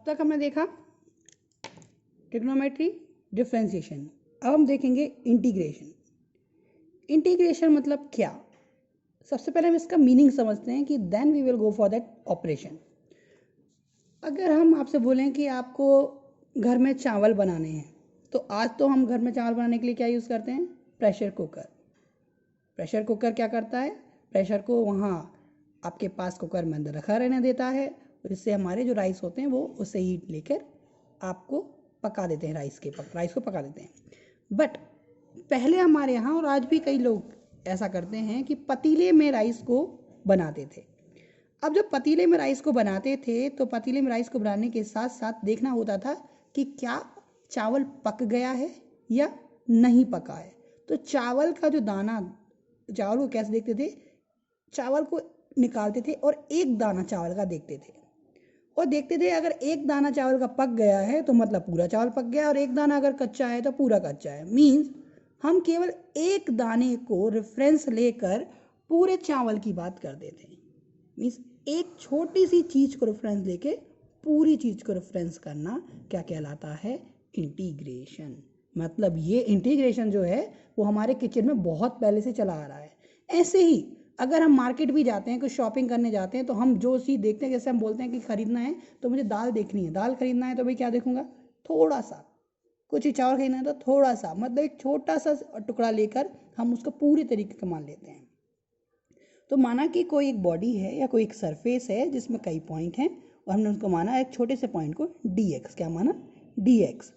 अब तक हमने देखा ट्रिग्नोमेट्री, डिफरेंशिएशन। अब हम देखेंगे इंटीग्रेशन। इंटीग्रेशन मतलब क्या? सबसे पहले हम इसका मीनिंग समझते हैं कि then we will go for that operation. अगर हम आपसे बोलें कि आपको घर में चावल बनाने हैं, तो आज तो हम घर में चावल बनाने के लिए क्या यूज़ करते हैं? Pressure cooker. प्रेशर कुकर क्या करता है? प्रेशर को वहाँ आपके पास कुकर में अंदर रखा रहने देता है, जिससे हमारे जो राइस होते हैं वो उससे हीट लेकर आपको पका देते हैं, राइस को पका देते हैं। बट पहले हमारे यहाँ और आज भी कई लोग ऐसा करते हैं कि पतीले में राइस को बनाते थे। अब जब पतीले में राइस को बनाते थे तो पतीले में राइस को बनाने के साथ साथ देखना होता था कि क्या चावल पक गया है या नहीं पका है। तो चावल का जो दाना, चावल को कैसे देखते थे? चावल को निकालते थे और एक दाना चावल का देखते थे, और देखते थे अगर एक दाना चावल का पक गया है तो मतलब पूरा चावल पक गया, और एक दाना अगर कच्चा है तो पूरा कच्चा है। मीन्स हम केवल एक दाने को रेफरेंस लेकर पूरे चावल की बात करते थे। मीन्स एक छोटी सी चीज़ को रेफरेंस लेके पूरी चीज़ को रेफरेंस करना क्या कहलाता है? इंटीग्रेशन। मतलब ये इंटीग्रेशन जो है वो हमारे किचन में बहुत पहले से चला आ रहा है। ऐसे ही अगर हम मार्केट भी जाते हैं, कुछ शॉपिंग करने जाते हैं, तो हम जो चीज़ देखते हैं, जैसे हम बोलते हैं कि खरीदना है तो मुझे दाल देखनी है, दाल खरीदना है तो भाई क्या देखूंगा? थोड़ा सा। कुछ ही चावल खरीदना है तो थोड़ा सा, मतलब एक छोटा सा टुकड़ा लेकर हम उसको पूरी तरीके का मान लेते हैं। तो माना कि कोई एक बॉडी है या कोई एक सरफेस है जिसमें कई पॉइंट हैं, और हमने उसको माना एक छोटे से पॉइंट को dx। क्या माना? dx।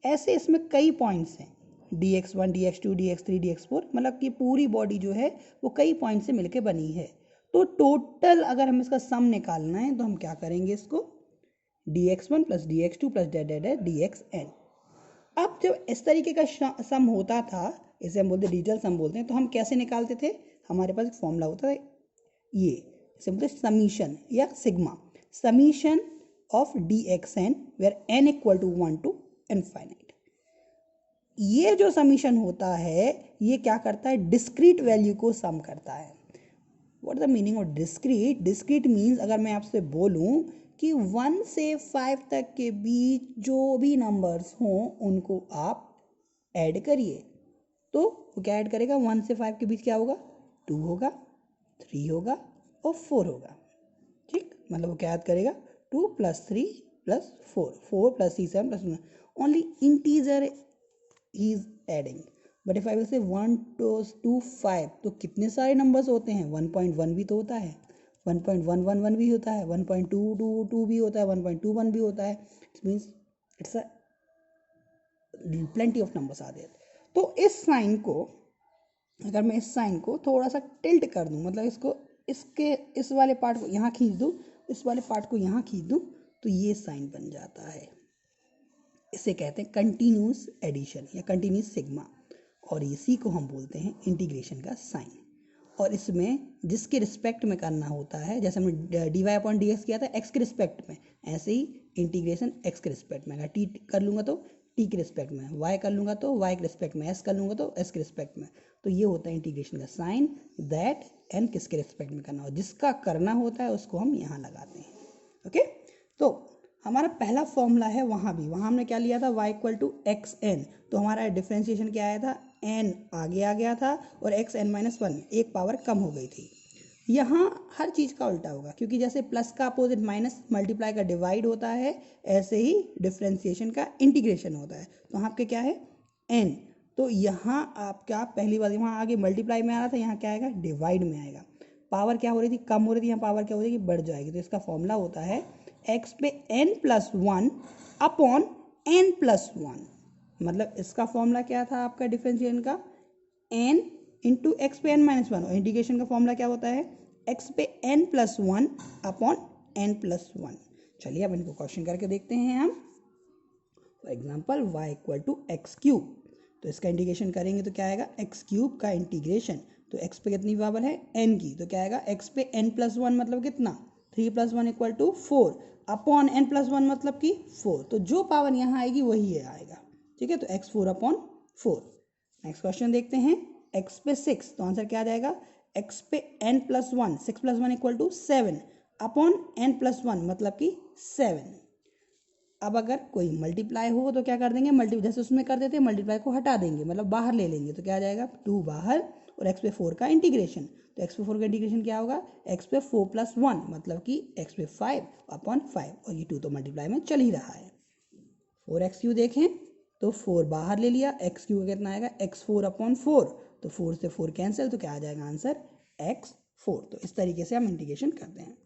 ऐसे इसमें कई पॉइंट्स हैं, dx1, dx2, dx3, dx4, मतलब कि पूरी बॉडी जो है वो कई पॉइंट से मिलकर बनी है। तो टोटल अगर हम इसका सम निकालना है तो हम क्या करेंगे? इसको dx1 plus dx2 plus dxn। अब जब इस तरीके का सम होता था, इसे हम बोलते डिजिटल सम बोलते हैं, तो हम कैसे निकालते थे? हमारे पास एक फॉर्मूला होता है, ये इसे बोलते हैं समीशन या sigma, summation of dxn where n equal to 1 to infinite. ये जो समीशन होता है ये क्या करता है? डिस्क्रीट वैल्यू को सम करता है। What the meaning of discrete? Discrete means अगर मैं आपसे बोलूं कि 1 से 5 तक के बीच जो भी नंबर्स हों उनको आप ऐड करिए, तो वो क्या ऐड करेगा? 1 से 5 के बीच क्या होगा? 2 होगा, 3 होगा और 4 होगा। ठीक, मतलब वो क्या ऐड करेगा? 2 plus 3 plus 4, 4 plus 3 7 plus only integer he is adding. But if I will say 1 2 5, तो कितने सारे नंबर्स होते हैं? 1.1 भी तो होता है, 1.111 भी होता है, 1.222 भी होता है, 1.21 भी होता है। It means it's a plenty of numbers are there. तो इस साइन को, अगर मैं इस साइन को थोड़ा सा टिल्ट कर दूं, मतलब इसको इसके इस वाले पार्ट को यहाँ खींच दूं, इस वाले पार्ट को यहाँ खींच दूं, तो ये साइन बन जाता है। इसे कहते हैं कंटिन्यूस एडिशन या कंटिन्यूस सिग्मा, और इसी को हम बोलते हैं इंटीग्रेशन का साइन। और इसमें जिसके रिस्पेक्ट में करना होता है, जैसे हमने dy/dx किया था x के रिस्पेक्ट में, ऐसे ही इंटीग्रेशन x के रिस्पेक्ट में। अगर t कर लूँगा तो t के रिस्पेक्ट में, y कर लूँगा तो y के रिस्पेक्ट में, s कर लूँगा तो s के रिस्पेक्ट में। तो ये होता है इंटीग्रेशन का साइन, दैट n किसके रिस्पेक्ट में करना हो, जिसका करना होता है उसको हम यहाँ लगाते हैं। ओके, तो हमारा पहला फॉर्मूला है, वहाँ हमने क्या लिया था? y equal to x n. तो हमारा डिफ्रेंशिएशन क्या आया था? n आगे आ गया था और x n-1 एक पावर कम हो गई थी। यहाँ हर चीज़ का उल्टा होगा, क्योंकि जैसे प्लस का अपोजिट माइनस मल्टीप्लाई का डिवाइड होता है, ऐसे ही डिफ्रेंशिएशन का इंटीग्रेशन होता है। तो यहाँ आपके क्या है? n। तो यहाँ आपका पहली बार वहाँ आगे मल्टीप्लाई में आ रहा था, यहाँ क्या आएगा? डिवाइड में आएगा। पावर क्या हो रही थी? कम हो रही थी, यहाँ पावर क्या हो जाएगी? बढ़ जाएगी। तो इसका फॉर्मूला होता है x पे n+1 अपॉन n+1। मतलब इसका फॉर्मूला क्या था आपका डिफरेंशिएशन का? n इंटू एक्स पे n-1, और इंटीग्रेशन का फॉर्मूला क्या होता है? x पे n+1 अपॉन n+1। चलिए अब इनको क्वेश्चन करके देखते हैं हम। For example y equal to x cube, तो इसका इंटीग्रेशन करेंगे तो क्या आएगा? एक्स क्यूब का इंटीग्रेशन, तो x पे कितनी पावर है? n की, तो क्या आएगा? x पे n+1 मतलब कितना? 3 + 1 इक्वल टू 4 अपॉन n+1 मतलब कि 4। तो जो पावर यहाँ आएगी वही आएगा। ठीक है, तो x4 अपॉन 4। नेक्स्ट क्वेश्चन देखते हैं। x पे 6, तो आंसर क्या आ जाएगा? x पे n+1, 6 + 1 equal to 7 upon n+1 मतलब कि 7। अब अगर कोई मल्टीप्लाई हो तो क्या कर देंगे, जैसे उसमें कर देते मल्टीप्लाई को हटा देंगे, मतलब बाहर ले लेंगे, तो क्या आ जाएगा 2 बाहर और x पे 4 का इंटीग्रेशन। तो x पे 4 का इंटीग्रेशन क्या होगा, x पे 4 प्लस 1 मतलब कि x पे 5 अपॉन 5, और ये 2 तो मल्टीप्लाई में चल ही रहा है। 4x देखें तो 4 बाहर ले लिया, x का कितना आएगा x4 अपॉन 4, तो 4 से 4 कैंसिल, तो क्या आ जाएगा आंसर x4। तो इस तरीके से हम इंटीग्रेशन करते हैं।